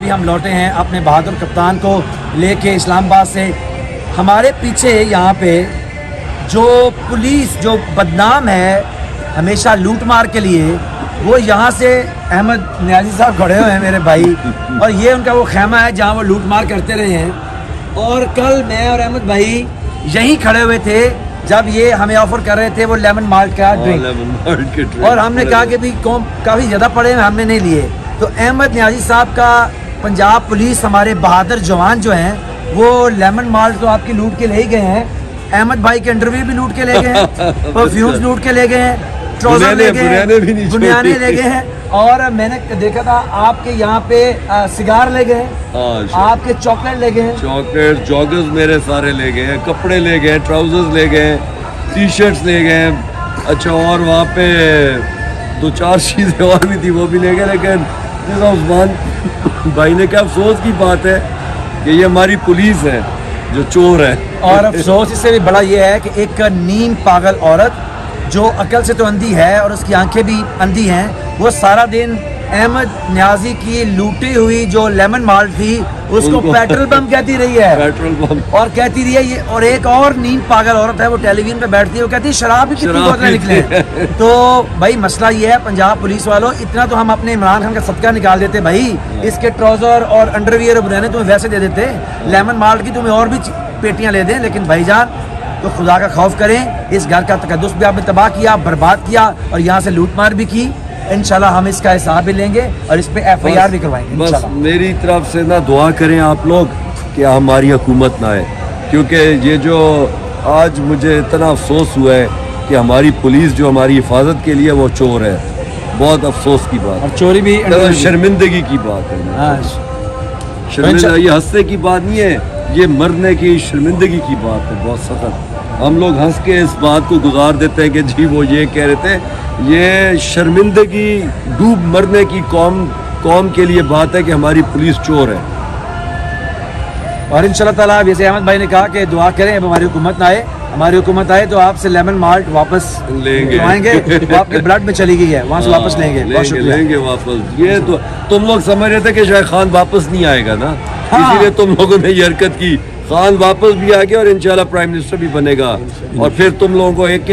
ہم لوٹے ہیں اپنے بہادر کپتان کو لے کے اسلام آباد سے. ہمارے پیچھے یہاں پہ جو پولیس جو بدنام ہے ہمیشہ لوٹ مار کے لیے، وہ یہاں سے احمد نیازی صاحب کھڑے ہوئے ہیں میرے بھائی، اور یہ ان کا وہ خیمہ ہے جہاں وہ لوٹ مار کرتے رہے ہیں. اور کل میں اور احمد بھائی یہیں کھڑے ہوئے تھے جب یہ ہمیں آفر کر رہے تھے وہ لیمن مالٹ کا ڈرنک، اور ہم نے کہا کہ بھی کافی زیادہ پڑے ہیں، ہم نے نہیں لیے. تو احمد نیازی صاحب کا پنجاب پولیس ہمارے بہادر جوان جو ہیں وہ لیمن مالٹ تو آپ کی لوٹ کے لے ہی گئے ہیں. احمد بھائی کے انڈرویئر بھی لوٹ کے لے گئے ہیں، پرفیومز لوٹ کے لے گئے ہیں، ٹراؤزر لے گئے ہیں، بنیانے لے گئے ہیں، اور میں نے دیکھا تھا آپ کے یہاں پہ سگار لے گئے ہیں، آپ کے چاکلیٹ لے گئے ہیں، چاکلیٹ جاگرز میرے سارے لے گئے ہیں، کپڑے لے گئے ہیں، ٹراؤزرز لے گئے ہیں، ٹی شرٹس لے گئے ہیں. اچھا اور وہاں پہ 2-4 چیزیں اور بھی تھی وہ بھی لے گئے. لیکن عثمان بھائی نے کہا افسوس کی بات ہے کہ یہ ہماری پولیس ہے جو چور ہے. اور افسوس اس سے بھی بڑا یہ ہے کہ ایک نیم پاگل عورت جو عقل سے تو اندھی ہے اور اس کی آنکھیں بھی اندھی ہیں، وہ سارا دن احمد نیازی کی لوٹی ہوئی جو لیمن مالٹ تھی اس کو پیٹرول پمپ کہتی رہی ہے، پیٹرول پمپ، اور کہتی رہی ہے یہ. اور ایک اور نیم پاگل عورت ہے وہ ٹیلی ویژن پہ بیٹھتی ہے، وہ کہتی ہے شراب بھی کتنی بوتلیں نکلے. تو بھائی مسئلہ یہ ہے پنجاب پولیس والوں، اتنا تو ہم اپنے عمران خان کا صدقہ نکال دیتے بھائی، اس کے ٹراؤزر اور انڈر ویئر بنانے تمہیں ویسے دے دیتے، لیمن مالٹ کی تمہیں اور بھی پیٹیاں لے دیں. لیکن بھائی جان تو خدا کا خوف کریں، اس گھر کا تقدس بھی آپ نے تباہ کیا، برباد کیا، اور یہاں سے لوٹ مار بھی کی. انشاءاللہ ہم اس کا حساب بھی لیں گے اور اس پہ ایف آئی آر بھی کروائیں گے. بس میری طرف سے نا دعا کریں آپ لوگ کہ ہماری حکومت نہ آئے، کیونکہ یہ جو آج مجھے اتنا افسوس ہوا ہے کہ ہماری پولیس جو ہماری حفاظت کے لیے وہ چور ہے. بہت افسوس کی بات، اور چوری بھی شرمندگی کی بات ہے. شرمندگی یہ ہنسنے کی بات نہیں ہے، یہ مرنے کی شرمندگی کی بات ہے بہت سخت. ہم لوگ ہنس کے اس بات کو گزار دیتے ہیں کہ جی وہ یہ کہہ رہے تھے. یہ شرمندگی ڈوب مرنے کی قوم کے لیے بات ہے کہ ہماری پولیس چور ہے. اور انشاءاللہ تعالیٰ جیسے احمد بھائی نے کہا کہ دعا کریں اب ہماری حکومت نہ آئے، ہماری حکومت آئے تو آپ سے لیمن مالٹ واپس لیں گے، وہ آپ کے بلڈ میں چلی گئی ہے، وہاں سے واپس لیں گے. لیں گے واپس. یہ تو تم لوگ سمجھ رہے تھے کہ شاید خان واپس نہیں آئے گا نا، اسی لیے تم لوگوں نے یہ حرکت کی. خان واپس بھی آ گیا اور انشاءاللہ پرائم منسٹر بھی بنے گا، اور پھر تم لوگوں کو ایک ایک